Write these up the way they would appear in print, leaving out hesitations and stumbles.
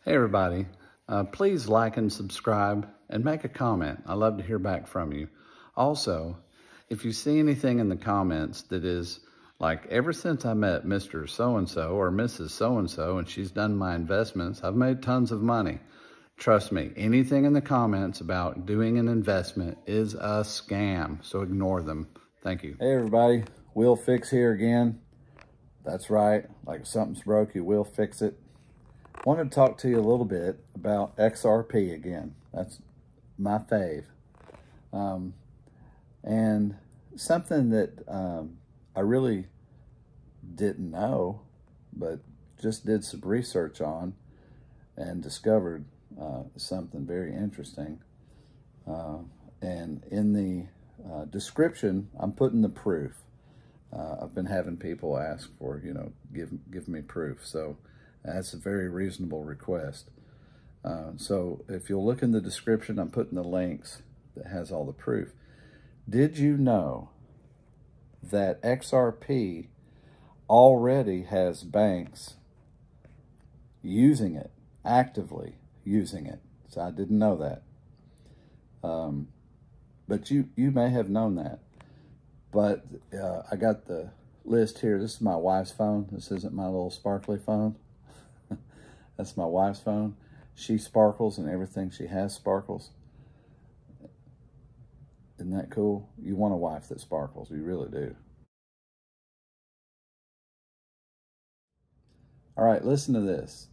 Hey everybody, please like and subscribe and make a comment. I love to hear back from you. Also, if you see anything in the comments that is like, ever since I met Mr. So-and-so or Mrs. So-and-so and she's done my investments, I've made tons of money. Trust me, anything in the comments about doing an investment is a scam, so ignore them. Thank you. Hey everybody, Will Fix here again. That's right, like if something's broke, you will fix it. Wanted to talk to you a little bit about XRP again. That's my fave. And something that I really didn't know, but just did some research on and discovered something very interesting. And in the description, I'm putting the proof. I've been having people ask for, give me proof. So that's a very reasonable request. So if you'll look in the description, I'm putting the links that has all the proof. Did you know that XRP already has banks using it, actively using it? So I didn't know that. But you may have known that. But I got the list here. This is my wife's phone. This isn't my little sparkly phone. That's my wife's phone. She sparkles and everything she has sparkles. Isn't that cool? You want a wife that sparkles. You really do. All right, listen to this.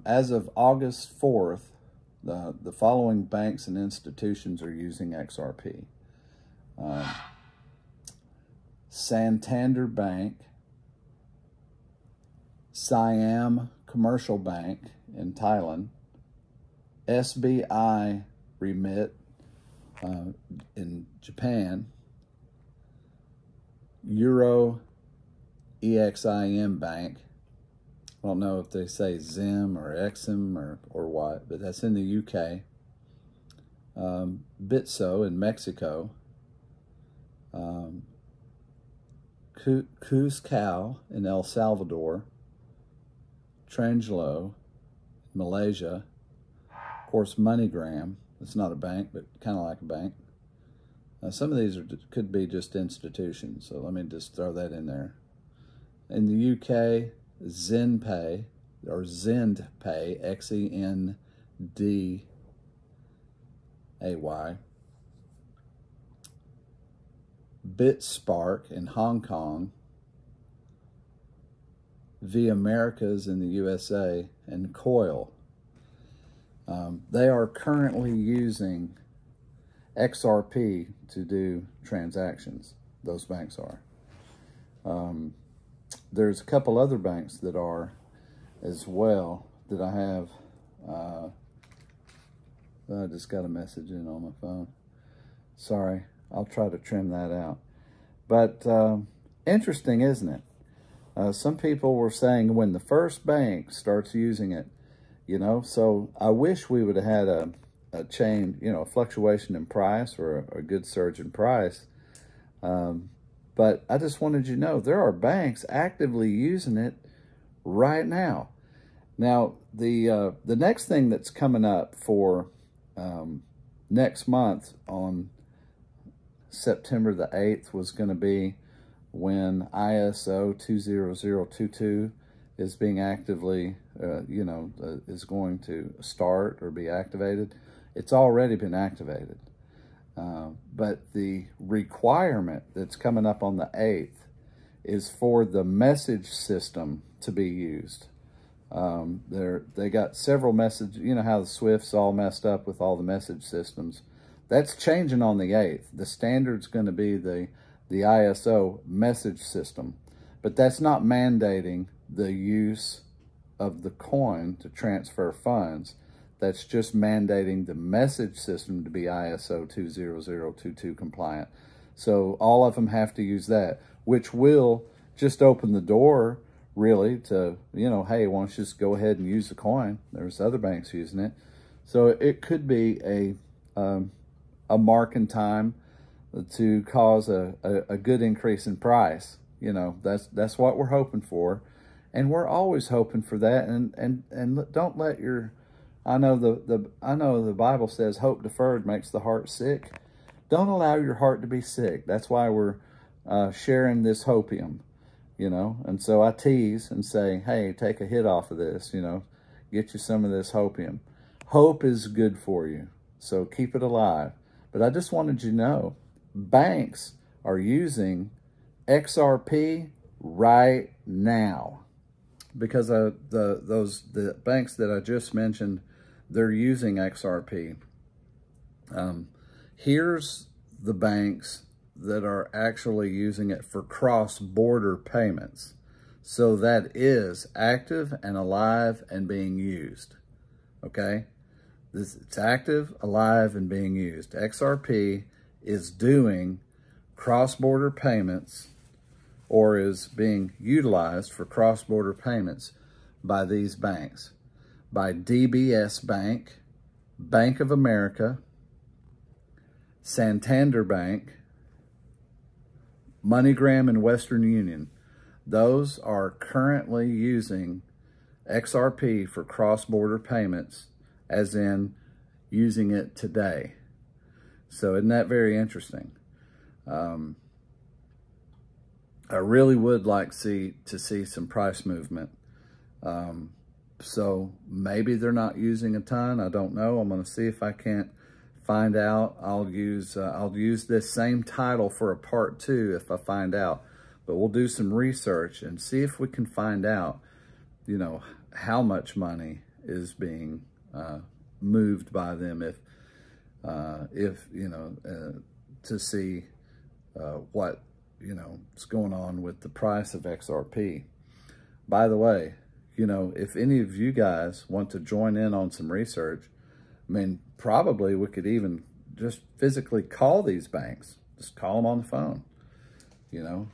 As of August 4th, the following banks and institutions are using XRP. Santander Bank, Siam Commercial Bank in Thailand, SBI Remit in Japan, Euro EXIM Bank. I don't know if they say Zim or Exim or what, but that's in the UK. Bitso in Mexico. Cuscal in El Salvador, Trangelo, Malaysia, of course MoneyGram. It's not a bank, but kind of like a bank. Some of these could be just institutions, so let me just throw that in there. In the UK, ZenPay, or ZendPay, XENDAY. BitSpark in Hong Kong, V Americas in the USA, and Coil. They are currently using XRP to do transactions. Those banks are. There's a couple other banks that are as well that I have. I just got a message in on my phone. Sorry. I'll try to trim that out. But interesting, isn't it? Some people were saying when the first bank starts using it, so I wish we would have had a change, a fluctuation in price or a good surge in price. But I just wanted you to know there are banks actively using it right now. Now, the next thing that's coming up for next month on September the 8th was going to be when ISO 20022 is being actively, is going to start or be activated. It's already been activated. But the requirement that's coming up on the 8th is for the message system to be used. They got several messages. You know how the Swift's all messed up with all the message systems. That's changing on the 8th. The standard's going to be the ISO message system, but that's not mandating the use of the coin to transfer funds. That's just mandating the message system to be ISO 20022 compliant. So all of them have to use that, which will just open the door really to, hey, why don't you just go ahead and use the coin? There's other banks using it. So it could be a mark in time to cause a good increase in price. That's what we're hoping for. And we're always hoping for that. And don't let your I know the Bible says hope deferred makes the heart sick. Don't allow your heart to be sick. That's why we're sharing this hopium, you know. And so I tease and say, hey, take a hit off of this, you know. Get you some of this hopium. Hope is good for you, so keep it alive. But I just wanted you to know, banks are using XRP right now, because the banks that I just mentioned, they're using XRP. Here's the banks that are actually using it for cross-border payments. So that is active and alive and being used, okay? It's active, alive, and being used. XRP is doing cross-border payments, or is being utilized for cross-border payments by these banks. By DBS Bank, Bank of America, Santander Bank, MoneyGram, and Western Union. Those are currently using XRP for cross-border payments, as in using it today. So isn't that very interesting? I really would like to see some price movement. So maybe they're not using a ton. I don't know. I'm going to see if I can't find out. I'll use this same title for a part 2 if I find out. But we'll do some research and see if we can find out, you know, how much money is being moved by them. If you know, to see what, you know, is going on with the price of XRP. By the way, you know, if any of you guys want to join in on some research, I mean, probably we could even just physically call these banks. Just call them on the phone. You know,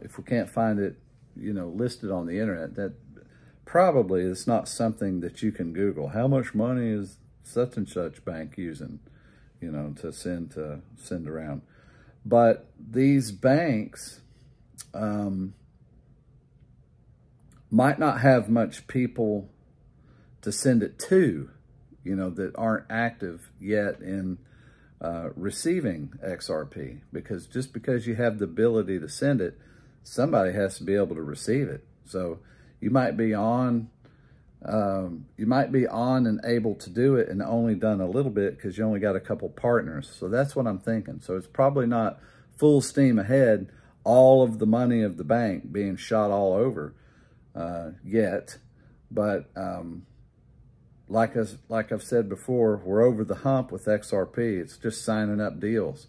if we can't find it, you know, listed on the internet, that probably is not something that you can Google. How much money is such and such bank using, you know, to send around? But these banks might not have much people to send it to, you know, that aren't active yet in receiving XRP, because just because you have the ability to send it, somebody has to be able to receive it. So you might be on and able to do it and only done a little bit because you only got a couple partners. So that's what I'm thinking. So it's probably not full steam ahead, all of the money of the bank being shot all over yet. But like I've said before, we're over the hump with XRP. It's just signing up deals.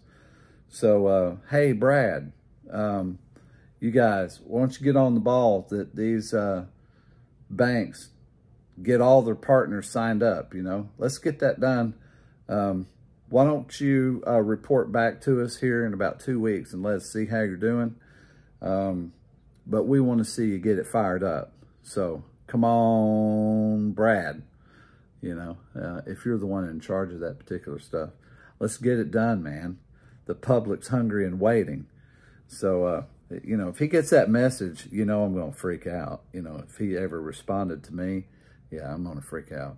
So, hey, Brad, you guys, why don't you get on the ball that these banks get all their partners signed up, you know? Let's get that done. Why don't you report back to us here in about 2 weeks and let us see how you're doing. But we want to see you get it fired up. So, come on, Brad. You know, if you're the one in charge of that particular stuff, let's get it done, man. The public's hungry and waiting. So, you know, if he gets that message, you know, I'm going to freak out. You know, if he ever responded to me, yeah, I'm going to freak out.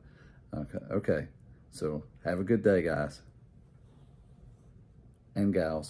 Okay. So have a good day, guys and gals.